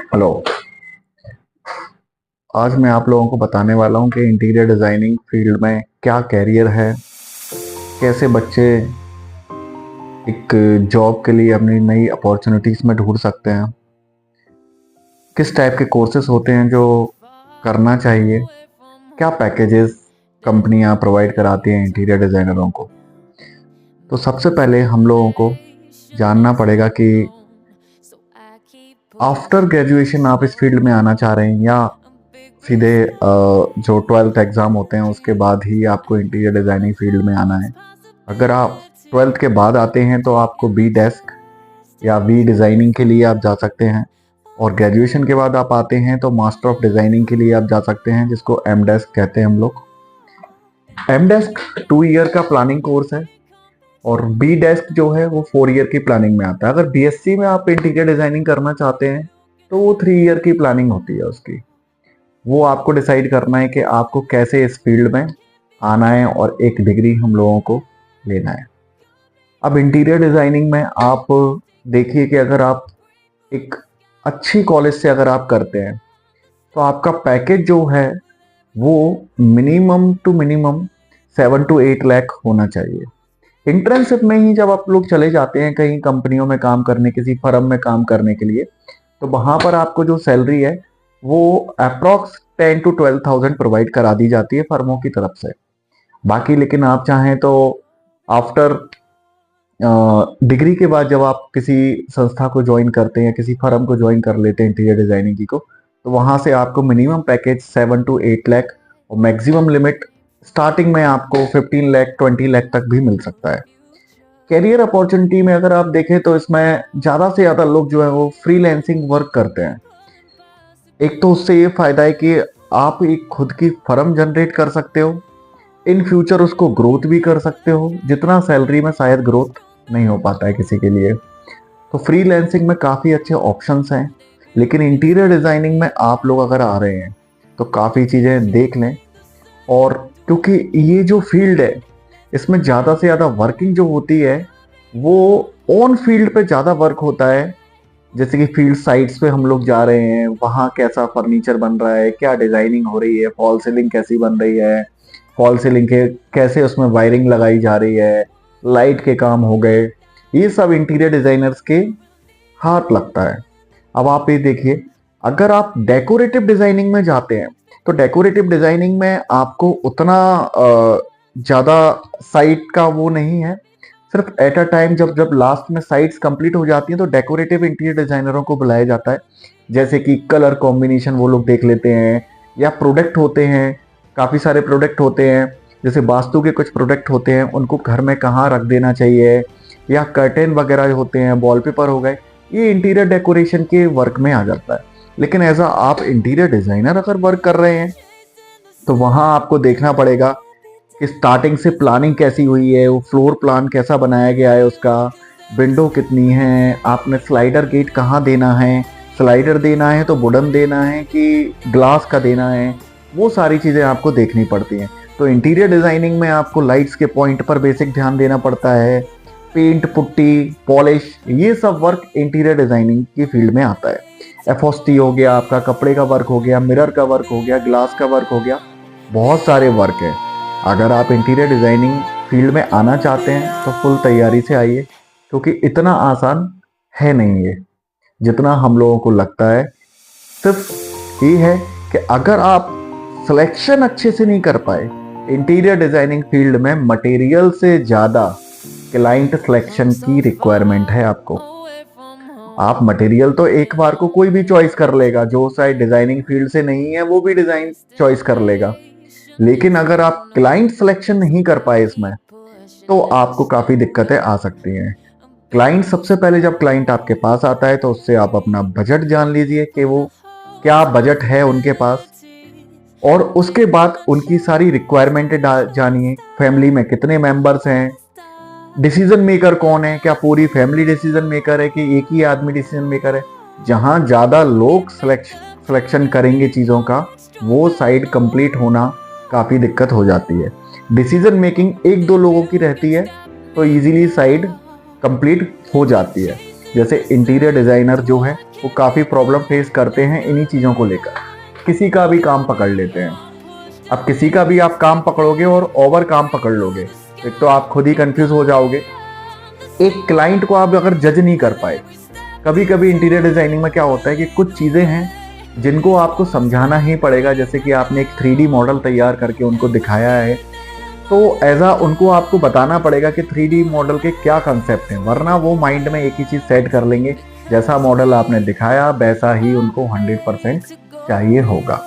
Hello. आज मैं आप लोगों को बताने वाला हूँ कि इंटीरियर डिज़ाइनिंग फील्ड में क्या कैरियर है, कैसे बच्चे एक जॉब के लिए अपनी नई अपॉर्चुनिटीज़ में ढूंढ सकते हैं, किस टाइप के कोर्सेज होते हैं जो करना चाहिए, क्या पैकेजेस कंपनियां प्रोवाइड कराती हैं इंटीरियर डिज़ाइनरों को। तो सबसे पहले हम लोगों को जानना पड़ेगा कि आफ्टर ग्रेजुएशन आप इस फील्ड में आना चाह रहे हैं या सीधे जो 12th एग्ज़ाम होते हैं उसके बाद ही आपको इंटीरियर डिज़ाइनिंग फील्ड में आना है। अगर आप 12th के बाद आते हैं तो आपको बी डेस्क या वी डिज़ाइनिंग के लिए आप जा सकते हैं, और ग्रेजुएशन के बाद आप आते हैं तो मास्टर ऑफ डिज़ाइनिंग के लिए आप जा सकते हैं, जिसको एम डेस्क कहते हैं हम लोग। एम डेस्क 2 ईयर का प्लानिंग कोर्स है और बी डेस्क जो है वो 4 ईयर की प्लानिंग में आता है। अगर बीएससी में आप इंटीरियर डिज़ाइनिंग करना चाहते हैं तो वो 3 ईयर की प्लानिंग होती है उसकी। वो आपको डिसाइड करना है कि आपको कैसे इस फील्ड में आना है और एक डिग्री हम लोगों को लेना है। अब इंटीरियर डिज़ाइनिंग में आप देखिए कि अगर आप एक अच्छी कॉलेज से अगर आप करते हैं तो आपका पैकेज जो है वो minimum to minimum 7 to 8 lakh होना चाहिए। इंटर्नशिप में ही जब आप लोग चले जाते हैं कहीं कंपनियों में काम करने, किसी फर्म में काम करने के लिए, तो वहां पर आपको जो सैलरी है वो अप्रॉक्स 10 to 12 थाउजेंड प्रोवाइड करा दी जाती है फर्मों की तरफ से। बाकी लेकिन आप चाहें तो आफ्टर डिग्री के बाद जब आप किसी संस्था को ज्वाइन करते हैं या किसी फर्म को ज्वाइन कर लेते हैं इंटीरियर डिजाइनिंग की को, तो वहां से आपको मिनिमम पैकेज 7 to 8 लाख और मैक्सिमम लिमिट स्टार्टिंग में आपको 15 लाख 20 लाख तक भी मिल सकता है। कैरियर अपॉर्चुनिटी में अगर आप देखें तो इसमें ज़्यादा से ज़्यादा लोग जो है वो फ्रीलैंसिंग वर्क करते हैं। एक तो उससे ये फायदा है कि आप एक खुद की फर्म जनरेट कर सकते हो, इन फ्यूचर उसको ग्रोथ भी कर सकते हो, जितना सैलरी में शायद ग्रोथ नहीं हो पाता है किसी के लिए। तो फ्रीलैंसिंग में काफ़ी अच्छे ऑप्शंस हैं, लेकिन इंटीरियर डिज़ाइनिंग में आप लोग अगर आ रहे हैं तो काफ़ी चीज़ें देख लें। और क्योंकि ये जो फील्ड है इसमें ज़्यादा से ज़्यादा वर्किंग जो होती है वो ऑन फील्ड पे ज़्यादा वर्क होता है। जैसे कि फील्ड साइट्स पे हम लोग जा रहे हैं, वहाँ कैसा फर्नीचर बन रहा है, क्या डिज़ाइनिंग हो रही है, फॉल सीलिंग कैसी बन रही है, फॉल सीलिंग के कैसे उसमें वायरिंग लगाई जा रही है, लाइट के काम हो गए, ये सब इंटीरियर डिजाइनर्स के हाथ लगता है। अब आप ये देखिए, अगर आप डेकोरेटिव डिजाइनिंग में जाते हैं तो डेकोरेटिव डिजाइनिंग में आपको उतना ज़्यादा साइट का वो नहीं है। सिर्फ एट अ टाइम जब जब लास्ट में साइट्स कंप्लीट हो जाती हैं तो डेकोरेटिव इंटीरियर डिजाइनरों को बुलाया जाता है। जैसे कि कलर कॉम्बिनेशन वो लोग देख लेते हैं, या प्रोडक्ट होते हैं, काफ़ी सारे प्रोडक्ट होते हैं, जैसे वास्तु के कुछ प्रोडक्ट होते हैं उनको घर में कहाँ रख देना चाहिए, या कर्टेन वगैरह होते हैं, वॉलपेपर हो गए, ये इंटीरियर डेकोरेशन के वर्क में आ जाता है। लेकिन एज आप इंटीरियर डिजाइनर अगर वर्क कर रहे हैं तो वहाँ आपको देखना पड़ेगा कि स्टार्टिंग से प्लानिंग कैसी हुई है, वो फ्लोर प्लान कैसा बनाया गया है, उसका विंडो कितनी है, आपने स्लाइडर गेट कहाँ देना है, स्लाइडर देना है तो वुडन देना है कि ग्लास का देना है, वो सारी चीज़ें आपको देखनी पड़ती हैं। तो इंटीरियर डिज़ाइनिंग में आपको लाइट्स के पॉइंट पर बेसिक ध्यान देना पड़ता है, पेंट पुट्टी पॉलिश, ये सब वर्क इंटीरियर डिज़ाइनिंग की फील्ड में आता है। एफओस्टी हो गया, आपका कपड़े का वर्क हो गया, मिरर का वर्क हो गया, ग्लास का वर्क हो गया, बहुत सारे वर्क है। अगर आप इंटीरियर डिज़ाइनिंग फील्ड में आना चाहते हैं तो फुल तैयारी से आइए, क्योंकि इतना आसान है नहीं ये जितना हम लोगों को लगता है। सिर्फ ये है कि अगर आप सिलेक्शन अच्छे से नहीं कर पाए, इंटीरियर डिजाइनिंग फील्ड में मटेरियल से ज़्यादा क्लाइंट सिलेक्शन की रिक्वायरमेंट है आपको। आप मटेरियल तो एक बार को कोई भी चॉइस कर लेगा, जो शायद डिजाइनिंग फील्ड से नहीं है वो भी डिजाइन चॉइस कर लेगा, लेकिन अगर आप क्लाइंट सिलेक्शन नहीं कर पाए इसमें तो आपको काफ़ी दिक्कतें आ सकती हैं। क्लाइंट सबसे पहले जब क्लाइंट आपके पास आता है तो उससे आप अपना बजट जान लीजिए कि वो क्या बजट है उनके पास, और उसके बाद उनकी सारी रिक्वायरमेंट जानिए। फैमिली में कितने मेंबर्स हैं, डिसीजन मेकर कौन है, क्या पूरी फैमिली डिसीजन मेकर है कि एक ही आदमी डिसीजन मेकर है। जहां ज़्यादा लोग सिलेक्शन करेंगे चीज़ों का, वो साइड कंप्लीट होना काफ़ी दिक्कत हो जाती है। डिसीजन मेकिंग एक दो लोगों की रहती है तो इजीली साइड कंप्लीट हो जाती है। जैसे इंटीरियर डिज़ाइनर जो है वो काफ़ी प्रॉब्लम फेस करते हैं इन्हीं चीज़ों को लेकर। किसी का भी काम पकड़ लेते हैं। अब किसी का भी आप काम पकड़ोगे और ओवर काम पकड़ लोगे, एक तो आप खुद ही कंफ्यूज हो जाओगे। एक क्लाइंट को आप अगर जज नहीं कर पाए, कभी कभी इंटीरियर डिजाइनिंग में क्या होता है कि कुछ चीज़ें हैं जिनको आपको समझाना ही पड़ेगा। जैसे कि आपने एक 3D मॉडल तैयार करके उनको दिखाया है, तो ऐसा उनको आपको बताना पड़ेगा कि 3D मॉडल के क्या कंसेप्ट हैं, वरना वो माइंड में एक ही चीज़ सेट कर लेंगे, जैसा मॉडल आपने दिखाया वैसा ही उनको 100% चाहिए होगा।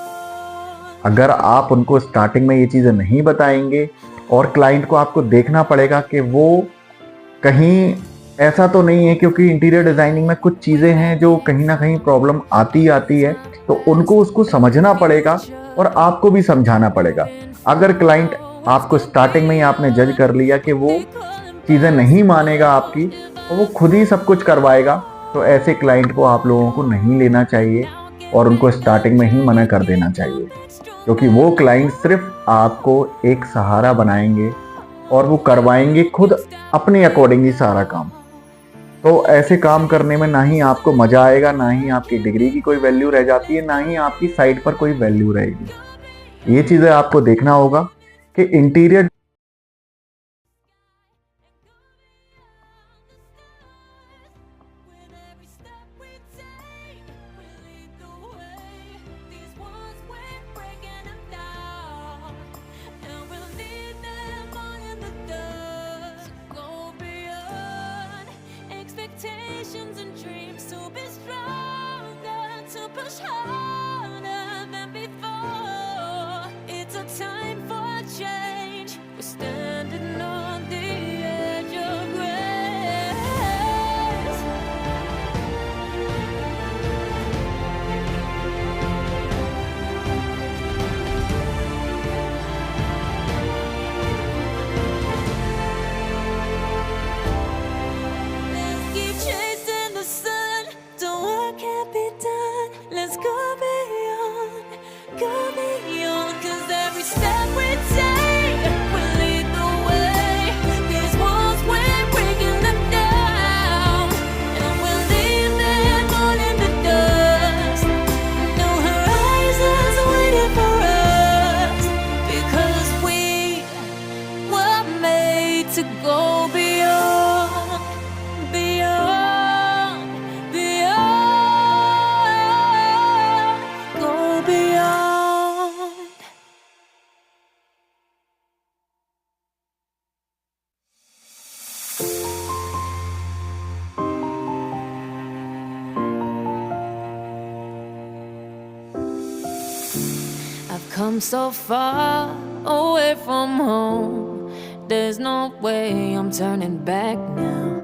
अगर आप उनको स्टार्टिंग में ये चीज़ें नहीं बताएंगे और क्लाइंट को आपको देखना पड़ेगा कि वो कहीं ऐसा तो नहीं है, क्योंकि इंटीरियर डिज़ाइनिंग में कुछ चीज़ें हैं जो कहीं ना कहीं प्रॉब्लम आती है, तो उनको उसको समझना पड़ेगा और आपको भी समझाना पड़ेगा। अगर क्लाइंट आपको स्टार्टिंग में ही आपने जज कर लिया कि वो चीज़ें नहीं मानेगा आपकी, तो वो खुद ही सब कुछ करवाएगा, तो ऐसे क्लाइंट को आप लोगों को नहीं लेना चाहिए और उनको स्टार्टिंग में ही मना कर देना चाहिए, क्योंकि वो क्लाइंट सिर्फ आपको एक सहारा बनाएंगे और वो करवाएंगे खुद अपने अकॉर्डिंग ही सारा काम। तो ऐसे काम करने में ना ही आपको मज़ा आएगा, ना ही आपकी डिग्री की कोई वैल्यू रह जाती है, ना ही आपकी साइड पर कोई वैल्यू रहेगी। ये चीज़ें आपको देखना होगा कि interior to go beyond, beyond, beyond, go beyond. I've come so far away from home. There's no way I'm turning back now.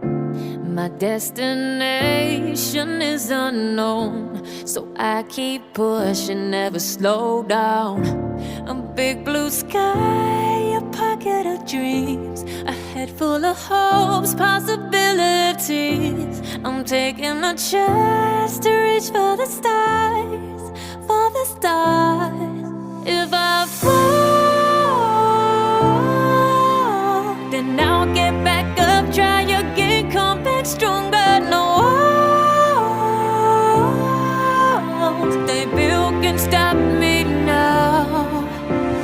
My destination is unknown, so I keep pushing, never slow down. A big blue sky, a pocket of dreams, a head full of hopes, possibilities. I'm taking a chance to reach for the stars, for the stars. If I fall, then I'll get back up, try again, come back stronger. No walls they built can stop me now.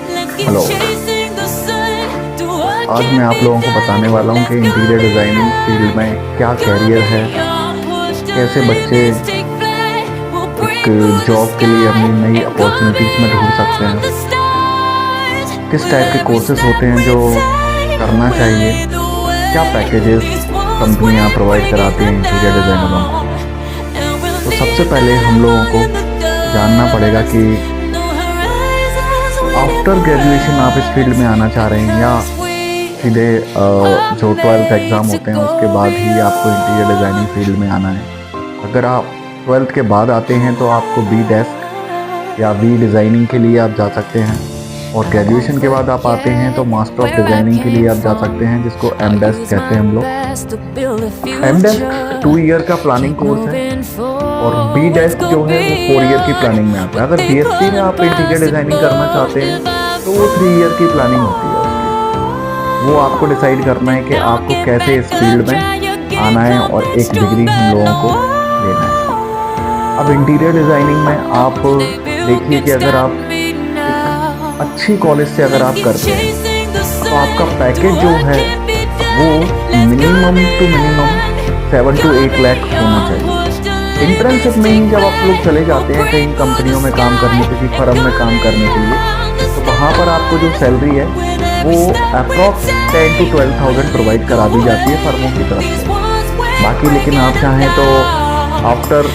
Let's keep Hello. chasing the sun. Do what आज मैं आप लोगों को बताने वाला हूँ कि interior designing field में क्या कैरियर है, कैसे बच्चे एक जॉब के लिए अपनी नई अपॉर्चुनिटीज़ में ढूंढ सकते हैं, किस टाइप के कोर्सेज होते हैं जो करना चाहिए, क्या पैकेजेस कंपनियां प्रोवाइड कराती हैं इंटीरियर डिज़ाइनरों को। तो सबसे पहले हम लोगों को जानना पड़ेगा कि आफ्टर ग्रेजुएशन आप इस फील्ड में आना चाह रहे हैं या सीधे जो 12th एग्ज़ाम होते हैं उसके बाद ही आपको इंटीरियर डिज़ाइनिंग फील्ड में आना है। अगर आप 12th के बाद आते हैं तो आपको बी डेस्क या वी डिज़ाइनिंग के लिए आप जा सकते हैं, और ग्रेजुएशन के बाद आप आते हैं तो मास्टर ऑफ डिज़ाइनिंग के लिए आप जा सकते हैं, जिसको एम डेस्क कहते हैं हम लोग। एम डेस्क 2 ईयर का प्लानिंग कोर्स है और बी डेस्क जो है वो 4 ईयर की प्लानिंग में आता है। अगर बीएससी में आप इंटीरियर डिज़ाइनिंग करना चाहते हैं तो वो 3 ईयर की प्लानिंग होती है उसकी। वो आपको डिसाइड करना है कि आपको कैसे इस फील्ड में आना है और एक डिग्री हम लोगों को लेना है। अब इंटीरियर डिजाइनिंग में आप देखिए कि अगर आप एक अच्छी कॉलेज से अगर आप करते हैं तो आपका पैकेज जो है वो minimum to minimum 7 to 8 lakh होना चाहिए। इंटर्नशिप में ही जब आप लोग चले जाते हैं कहीं कंपनियों में काम करने, किसी फर्म में काम करने के लिए, तो वहाँ पर आपको जो सैलरी है वो अप्रॉक्स 10 to 12,000 प्रोवाइड करा दी जाती है फर्मों की तरफ से। बाकी लेकिन आप चाहें तो आफ्टर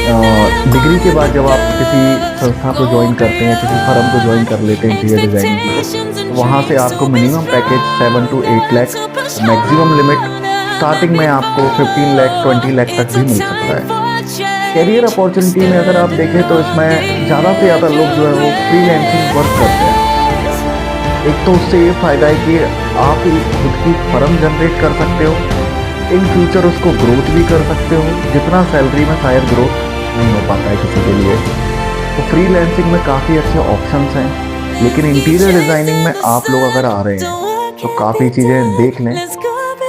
डिग्री के बाद जब आप किसी संस्था को ज्वाइन करते हैं, किसी फर्म को ज्वाइन कर लेते हैं इंटीरियर डिजाइनिंग के लिए, तो वहाँ से आपको minimum package 7 to 8 lakh, maximum limit starting में आपको 15 लाख 20 लाख तक भी मिल सकता है। कैरियर अपॉर्चुनिटी में अगर आप देखें तो इसमें ज़्यादा से ज़्यादा लोग जो है वो फ्रीलांसिंग वर्क करते हैं। एक तो उससे ये फ़ायदा है कि आप खुद की फर्म जनरेट कर सकते हो, इन फ्यूचर उसको ग्रोथ भी कर सकते हो, जितना सैलरी में शायद ग्रोथ नहीं हो पाता है किसी के लिए। तो फ्रीलांसिंग में काफ़ी अच्छे ऑप्शंस हैं, लेकिन इंटीरियर डिज़ाइनिंग में आप लोग अगर आ रहे हैं तो काफ़ी चीज़ें देख लें।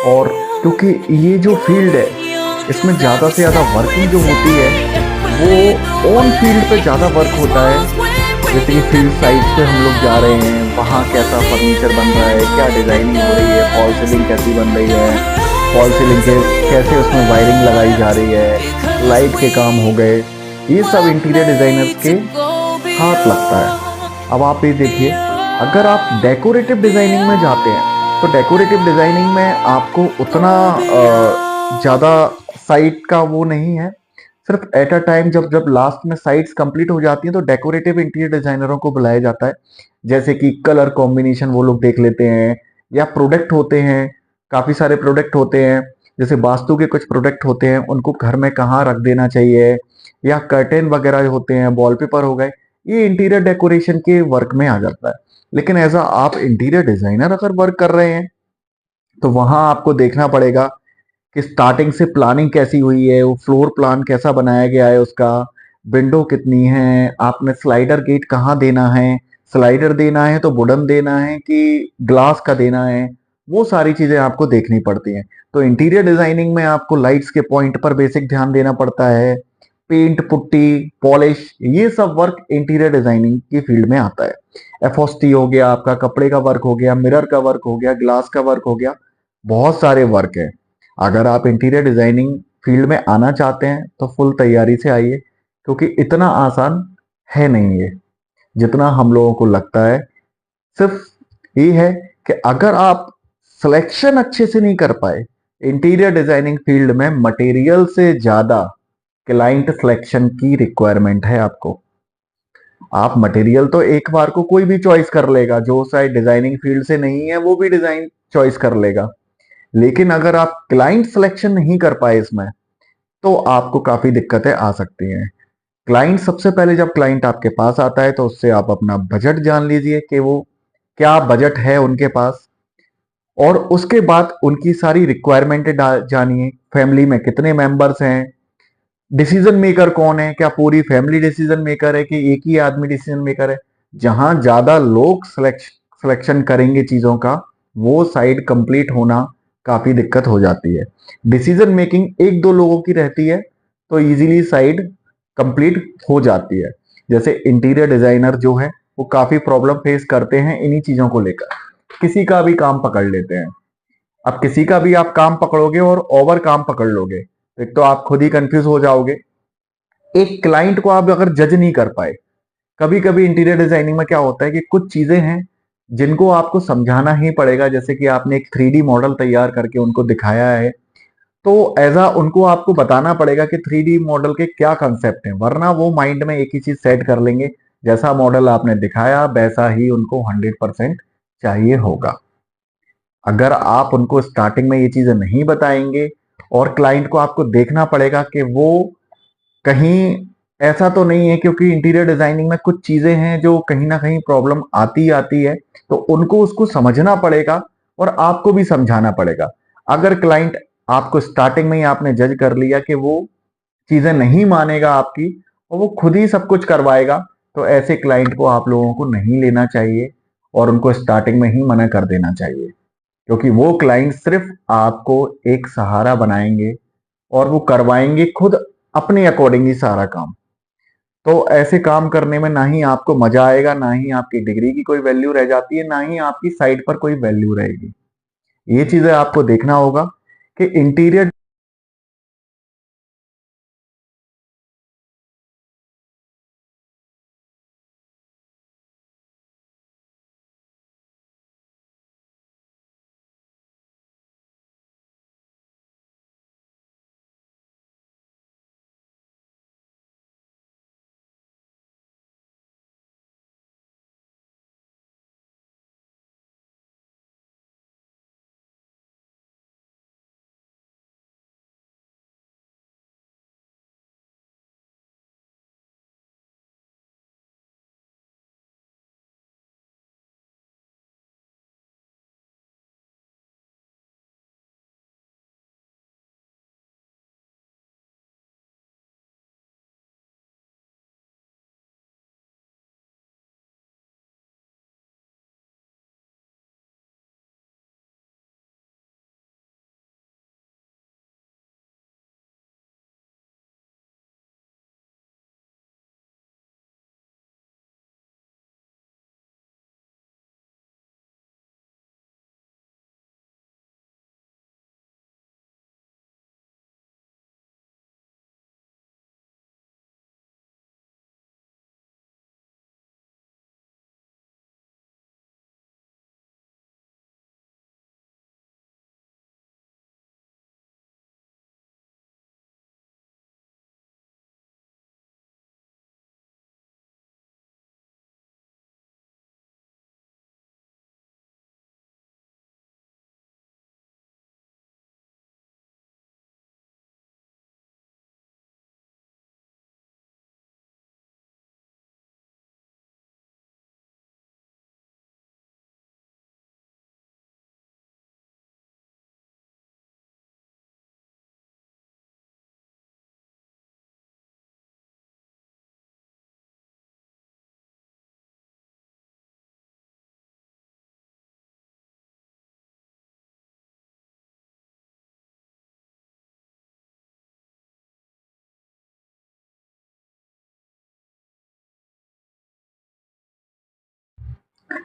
और क्योंकि ये जो फील्ड है इसमें ज़्यादा से ज़्यादा वर्किंग जो होती है वो ऑन फील्ड पे ज़्यादा वर्क होता है। जैसे कि फील्ड साइट पे हम लोग जा रहे हैं, वहाँ कैसा फर्नीचर बन रहा है, क्या डिज़ाइनिंग हो रही है, फॉल सीलिंग कैसी बन रही है, फॉल सीलिंग के कैसे उसमें वायरिंग लगाई जा रही है, लाइट के काम हो गए, ये सब इंटीरियर डिज़ाइनर्स के हाथ लगता है। अब आप ये देखिए, अगर आप डेकोरेटिव डिज़ाइनिंग में जाते हैं तो डेकोरेटिव डिज़ाइनिंग में आपको उतना ज़्यादा साइट का वो नहीं है। सिर्फ एट अ टाइम जब जब लास्ट में साइट्स कंप्लीट हो जाती हैं तो डेकोरेटिव इंटीरियर डिजाइनरों को बुलाया जाता है। जैसे कि कलर कॉम्बिनेशन वो लोग देख लेते हैं, या प्रोडक्ट होते हैं, काफ़ी सारे प्रोडक्ट होते हैं, जैसे वास्तु के कुछ प्रोडक्ट होते हैं, उनको घर में कहाँ रख देना चाहिए, या कर्टेन वगैरह होते हैं, वॉलपेपर हो गए, ये इंटीरियर डेकोरेशन के वर्क में आ जाता है। लेकिन एज आप इंटीरियर डिजाइनर अगर वर्क कर रहे हैं तो वहां आपको देखना पड़ेगा कि स्टार्टिंग से प्लानिंग कैसी हुई है, वो फ्लोर प्लान कैसा बनाया गया है, उसका विंडो कितनी है, आपने स्लाइडर गेट कहाँ देना है, स्लाइडर देना है तो वुडन देना है कि ग्लास का देना है, वो सारी चीजें आपको देखनी पड़ती हैं। तो इंटीरियर डिजाइनिंग में आपको लाइट्स के पॉइंट पर बेसिक ध्यान देना पड़ता है, पेंट पुट्टी पॉलिश, ये सब वर्क इंटीरियर डिजाइनिंग की फील्ड में आता है। एफओस्टी हो गया, आपका कपड़े का वर्क हो गया, मिरर का वर्क हो गया, ग्लास का वर्क हो गया, बहुत सारे वर्क है। अगर आप इंटीरियर डिजाइनिंग फील्ड में आना चाहते हैं तो फुल तैयारी से आइए, क्योंकि इतना आसान है नहीं ये जितना हम लोगों को लगता है। सिर्फ ये है कि अगर आप सिलेक्शन अच्छे से नहीं कर पाए, इंटीरियर डिजाइनिंग फील्ड में मटेरियल से ज्यादा क्लाइंट सिलेक्शन की रिक्वायरमेंट है आपको। आप मटेरियल तो एक बार को कोई भी चॉइस कर लेगा, जो शायद डिजाइनिंग फील्ड से नहीं है वो भी डिजाइन चॉइस कर लेगा, लेकिन अगर आप क्लाइंट सिलेक्शन नहीं कर पाए इसमें तो आपको काफी दिक्कतें आ सकती हैं। क्लाइंट सबसे पहले जब क्लाइंट आपके पास आता है तो उससे आप अपना बजट जान लीजिए कि वो क्या बजट है उनके पास, और उसके बाद उनकी सारी रिक्वायरमेंट जानिए। फैमिली में कितने मेंबर्स हैं, डिसीजन मेकर कौन है, क्या पूरी फैमिली डिसीजन मेकर है कि एक ही आदमी डिसीजन मेकर है। जहां ज्यादा लोग सिलेक्शन करेंगे चीजों का, वो साइड कंप्लीट होना काफी दिक्कत हो जाती है। डिसीजन मेकिंग एक दो लोगों की रहती है तो इजीली साइड कंप्लीट हो जाती है। जैसे इंटीरियर डिजाइनर जो है वो काफी प्रॉब्लम फेस करते हैं इन्हीं चीजों को लेकर, किसी का भी काम पकड़ लेते हैं। अब किसी का भी आप काम पकड़ोगे और ओवर काम पकड़ लोगे तो एक तो आप खुद ही कंफ्यूज हो जाओगे, एक क्लाइंट को आप अगर जज नहीं कर पाए। कभी कभी इंटीरियर डिजाइनिंग में क्या होता है कि कुछ चीजें हैं जिनको आपको समझाना ही पड़ेगा। जैसे कि आपने एक 3D मॉडल तैयार करके उनको दिखाया है, तो एजा उनको आपको बताना पड़ेगा कि 3D मॉडल के क्या कंसेप्ट हैं, वरना वो माइंड में एक ही चीज सेट कर लेंगे, जैसा मॉडल आपने दिखाया वैसा ही उनको 100% चाहिए होगा। अगर आप उनको स्टार्टिंग में ये चीजें नहीं बताएंगे, और क्लाइंट को आपको देखना पड़ेगा कि वो कहीं ऐसा तो नहीं है, क्योंकि इंटीरियर डिजाइनिंग में कुछ चीजें हैं जो कहीं ना कहीं प्रॉब्लम आती आती है, तो उनको उसको समझना पड़ेगा और आपको भी समझाना पड़ेगा। अगर क्लाइंट आपको स्टार्टिंग में ही आपने जज कर लिया कि वो चीजें नहीं मानेगा आपकी और वो खुद ही सब कुछ करवाएगा, तो ऐसे क्लाइंट को आप लोगों को नहीं लेना चाहिए और उनको स्टार्टिंग में ही मना कर देना चाहिए। क्योंकि वो क्लाइंट सिर्फ आपको एक सहारा बनाएंगे और वो करवाएंगे खुद अपने अकॉर्डिंग ही सारा काम। तो ऐसे काम करने में ना ही आपको मजा आएगा, ना ही आपकी डिग्री की कोई वैल्यू रह जाती है, ना ही आपकी साइट पर कोई वैल्यू रहेगी। ये चीजें आपको देखना होगा कि इंटीरियर।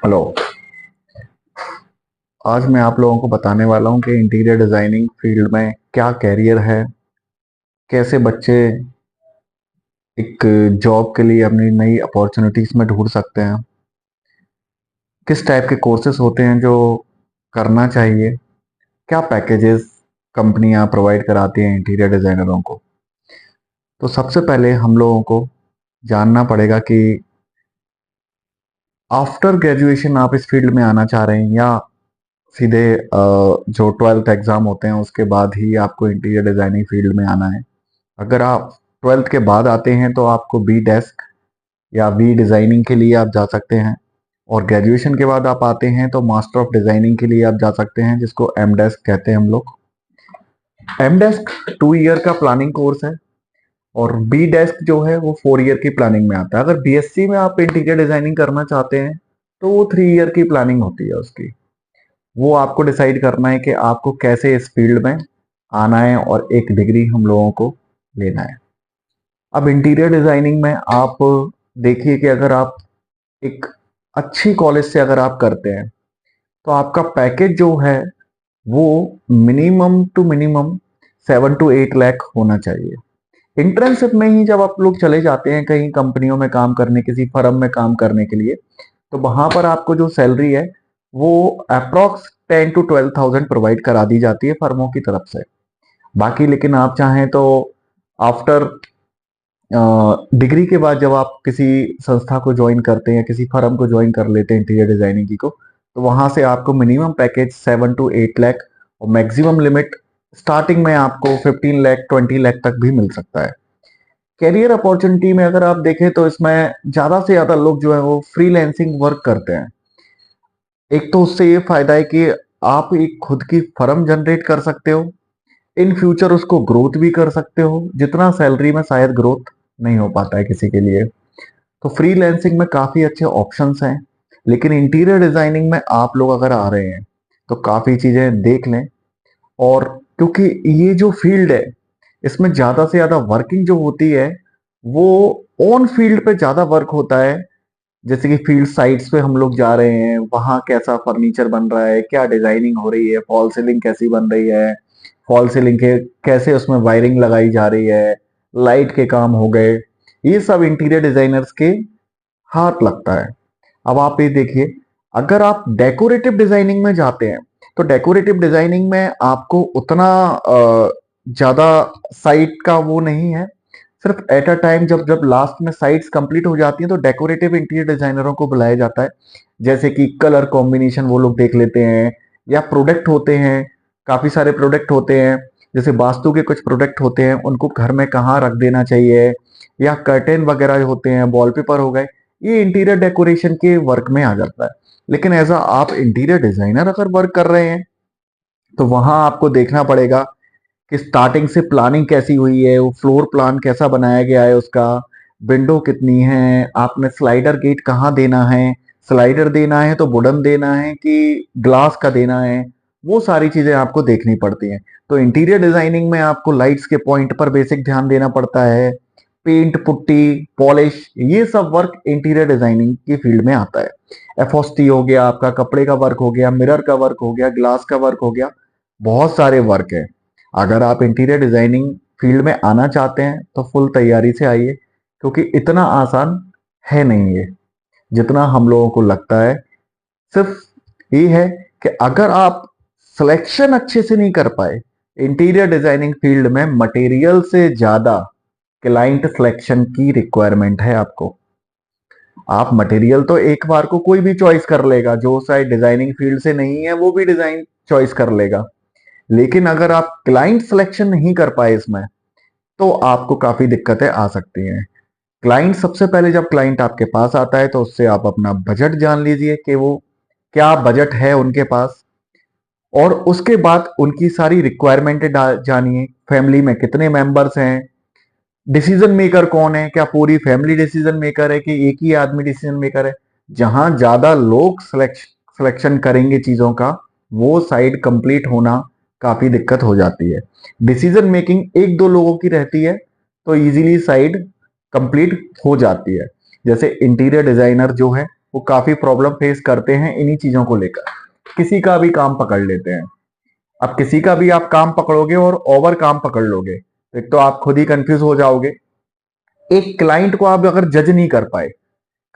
हेलो। आज मैं आप लोगों को बताने वाला हूँ कि इंटीरियर डिजाइनिंग फील्ड में क्या कैरियर है, कैसे बच्चे एक जॉब के लिए अपनी नई अपॉर्चुनिटीज में ढूंढ सकते हैं, किस टाइप के कोर्सेज होते हैं जो करना चाहिए, क्या पैकेजेस कंपनियां प्रोवाइड कराती हैं इंटीरियर डिजाइनरों को। तो सबसे पहले हम लोगों को जानना पड़ेगा कि आफ्टर ग्रेजुएशन आप इस फील्ड में आना चाह रहे हैं या सीधे जो 12th एग्जाम होते हैं उसके बाद ही आपको इंटीरियर डिजाइनिंग फील्ड में आना है। अगर आप 12th के बाद आते हैं तो आपको बी डेस्क या वी डिजाइनिंग के लिए आप जा सकते हैं, और ग्रेजुएशन के बाद आप आते हैं तो मास्टर ऑफ डिजाइनिंग के लिए आप जा सकते हैं, जिसको एम डेस्क कहते हैं हम लोग। एम डेस्क 2 ईयर का प्लानिंग कोर्स है और बी डेस्क जो है वो 4 ईयर की प्लानिंग में आता है। अगर बीएससी में आप इंटीरियर डिजाइनिंग करना चाहते हैं तो वो 3 ईयर की प्लानिंग होती है उसकी। वो आपको डिसाइड करना है कि आपको कैसे इस फील्ड में आना है और एक डिग्री हम लोगों को लेना है। अब इंटीरियर डिजाइनिंग में आप देखिए कि अगर आप एक अच्छी कॉलेज से अगर आप करते हैं तो आपका पैकेज जो है वो minimum to minimum 7 to 8 lakh होना चाहिए। इंटर्नशिप में ही जब आप लोग चले जाते हैं कहीं कंपनियों में काम करने, किसी फर्म में काम करने के लिए, तो वहां पर आपको जो सैलरी है वो अप्रोक्स 10 to 12 थाउजेंड प्रोवाइड करा दी जाती है फर्मों की तरफ से। बाकी लेकिन आप चाहें तो आफ्टर डिग्री के बाद जब आप किसी संस्था को ज्वाइन करते हैं, किसी फर्म को ज्वाइन कर लेते हैं इंटीरियर डिजाइनिंग की को, तो वहां से आपको मिनिमम पैकेज 7 to 8 लाख और मैक्सिमम लिमिट स्टार्टिंग में आपको 15 लाख 20 लाख तक भी मिल सकता है। कैरियर अपॉर्चुनिटी में अगर आप देखें तो इसमें ज्यादा से ज्यादा लोग जो है वो फ्रीलैंसिंग वर्क करते हैं। एक तो उससे ये फायदा है कि आप एक खुद की फर्म जनरेट कर सकते हो, इन फ्यूचर उसको ग्रोथ भी कर सकते हो, जितना सैलरी में शायद ग्रोथ नहीं हो पाता है किसी के लिए। तो फ्रीलैंसिंग में काफी अच्छे ऑप्शंस हैं, लेकिन इंटीरियर डिजाइनिंग में आप लोग अगर आ रहे हैं तो काफी चीजें देख लें। और क्योंकि ये जो फील्ड है इसमें ज्यादा से ज्यादा वर्किंग जो होती है वो ऑन फील्ड पे ज्यादा वर्क होता है। जैसे कि फील्ड साइट्स पे हम लोग जा रहे हैं, वहां कैसा फर्नीचर बन रहा है, क्या डिजाइनिंग हो रही है, फॉल सीलिंग कैसी बन रही है, फॉल सीलिंग के कैसे उसमें वायरिंग लगाई जा रही है, लाइट के काम हो गए, ये सब इंटीरियर डिजाइनर्स के हाथ लगता है। अब आप ये देखिए, अगर आप डेकोरेटिव डिजाइनिंग में जाते हैं तो डेकोरेटिव डिजाइनिंग में आपको उतना ज्यादा साइट का वो नहीं है। सिर्फ एट अ टाइम जब जब लास्ट में साइट्स कंप्लीट हो जाती हैं तो डेकोरेटिव इंटीरियर डिजाइनरों को बुलाया जाता है। जैसे कि कलर कॉम्बिनेशन वो लोग देख लेते हैं, या प्रोडक्ट होते हैं, काफी सारे प्रोडक्ट होते हैं, जैसे वास्तु के कुछ प्रोडक्ट होते हैं, उनको घर में कहाँ रख देना चाहिए, या कर्टेन वगैरह होते हैं, वॉलपेपर हो गए, ये इंटीरियर डेकोरेशन के वर्क में आ जाता है। लेकिन एज आप इंटीरियर डिजाइनर अगर वर्क कर रहे हैं तो वहां आपको देखना पड़ेगा कि स्टार्टिंग से प्लानिंग कैसी हुई है, वो फ्लोर प्लान कैसा बनाया गया है उसका, विंडो कितनी है, आपने स्लाइडर गेट कहाँ देना है, स्लाइडर देना है तो वुडन देना है कि ग्लास का देना है, वो सारी चीजें आपको देखनी पड़ती हैं। तो इंटीरियर डिजाइनिंग में आपको लाइट्स के पॉइंट पर बेसिक ध्यान देना पड़ता है, पेंट पुट्टी पॉलिश, ये सब वर्क इंटीरियर डिजाइनिंग की फील्ड में आता है। एफओस्टी हो गया, आपका कपड़े का वर्क हो गया, मिरर का वर्क हो गया, ग्लास का वर्क हो गया, बहुत सारे वर्क है। अगर आप इंटीरियर डिजाइनिंग फील्ड में आना चाहते हैं तो फुल तैयारी से आइए, क्योंकि इतना आसान है नहीं ये जितना हम लोगों को लगता है। सिर्फ ये है कि अगर आप सिलेक्शन अच्छे से नहीं कर पाए, इंटीरियर डिजाइनिंग फील्ड में मटेरियल से ज्यादा क्लाइंट सिलेक्शन की रिक्वायरमेंट है आपको। आप मटेरियल तो एक बार को कोई भी चॉइस कर लेगा, जो शायद डिजाइनिंग फील्ड से नहीं है वो भी डिजाइन चॉइस कर लेगा, लेकिन अगर आप क्लाइंट सिलेक्शन नहीं कर पाए इसमें तो आपको काफी दिक्कतें आ सकती हैं। क्लाइंट सबसे पहले जब क्लाइंट आपके पास आता है तो उससे आप अपना बजट जान लीजिए कि वो क्या बजट है उनके पास, और उसके बाद उनकी सारी रिक्वायरमेंट जानिए, फैमिली में कितने मेंबर्स हैं, डिसीजन मेकर कौन है, क्या पूरी फैमिली डिसीजन मेकर है कि एक ही आदमी डिसीजन मेकर है। जहां ज्यादा लोग सिलेक्शन करेंगे चीजों का, वो साइड कंप्लीट होना काफी दिक्कत हो जाती है। डिसीजन मेकिंग एक दो लोगों की रहती है तो इजीली साइड कंप्लीट हो जाती है। जैसे इंटीरियर डिजाइनर जो है वो काफी प्रॉब्लम फेस करते हैं इन्हीं चीजों को लेकर, किसी का भी काम पकड़ लेते हैं। अब किसी का भी आप काम पकड़ोगे और ओवर काम पकड़ लोगे, एक तो आप खुद ही कंफ्यूज हो जाओगे। एक क्लाइंट को आप अगर जज नहीं कर पाए,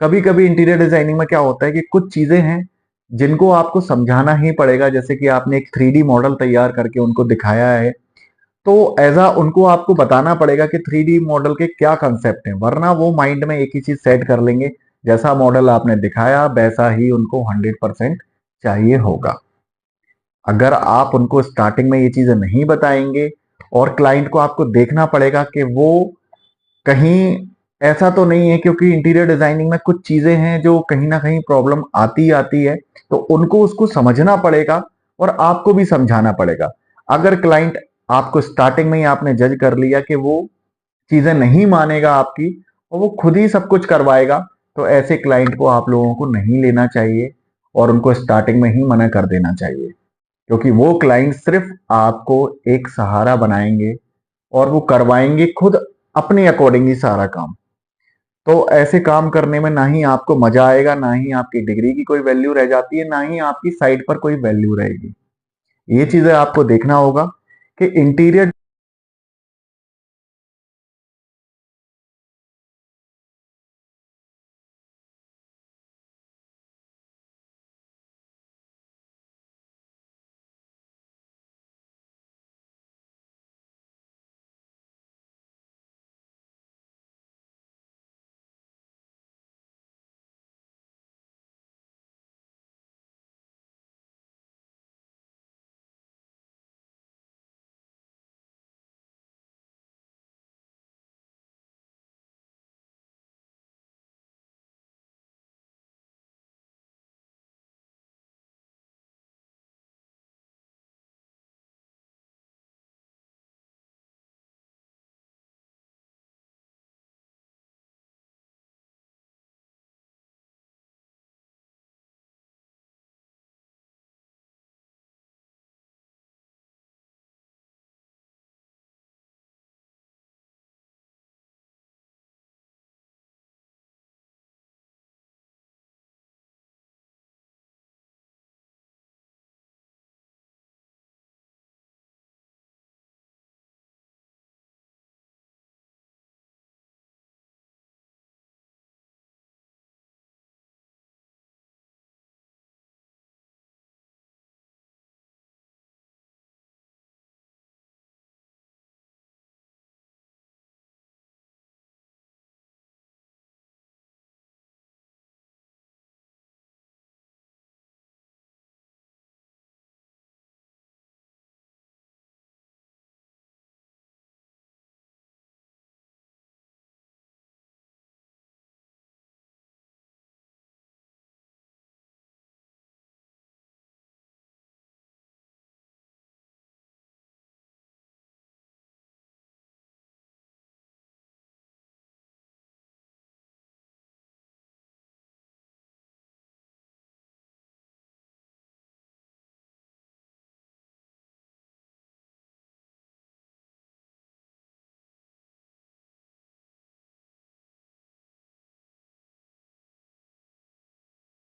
कभी कभी इंटीरियर डिजाइनिंग में क्या होता है कि कुछ चीजें हैं जिनको आपको समझाना ही पड़ेगा। जैसे कि आपने एक 3D मॉडल तैयार करके उनको दिखाया है, तो ऐसा उनको आपको बताना पड़ेगा कि 3D मॉडल के क्या कंसेप्ट हैं, वरना वो माइंड में एक ही चीज सेट कर लेंगे, जैसा मॉडल आपने दिखाया वैसा ही उनको 100% चाहिए होगा। अगर आप उनको स्टार्टिंग में ये चीजें नहीं बताएंगे, और क्लाइंट को आपको देखना पड़ेगा कि वो कहीं ऐसा तो नहीं है, क्योंकि इंटीरियर डिजाइनिंग में कुछ चीजें हैं जो कहीं ना कहीं प्रॉब्लम आती आती है, तो उनको उसको समझना पड़ेगा और आपको भी समझाना पड़ेगा। अगर क्लाइंट आपको स्टार्टिंग में ही आपने जज कर लिया कि वो चीजें नहीं मानेगा आपकी और वो खुद ही सब कुछ करवाएगा, तो ऐसे क्लाइंट को आप लोगों को नहीं लेना चाहिए और उनको स्टार्टिंग में ही मना कर देना चाहिए, क्योंकि वो क्लाइंट सिर्फ आपको एक सहारा बनाएंगे और वो करवाएंगे खुद अपने अकॉर्डिंग ही सारा काम। तो ऐसे काम करने में ना ही आपको मजा आएगा, ना ही आपकी डिग्री की कोई वैल्यू रह जाती है, ना ही आपकी साइट पर कोई वैल्यू रहेगी। ये चीजें आपको देखना होगा कि इंटीरियर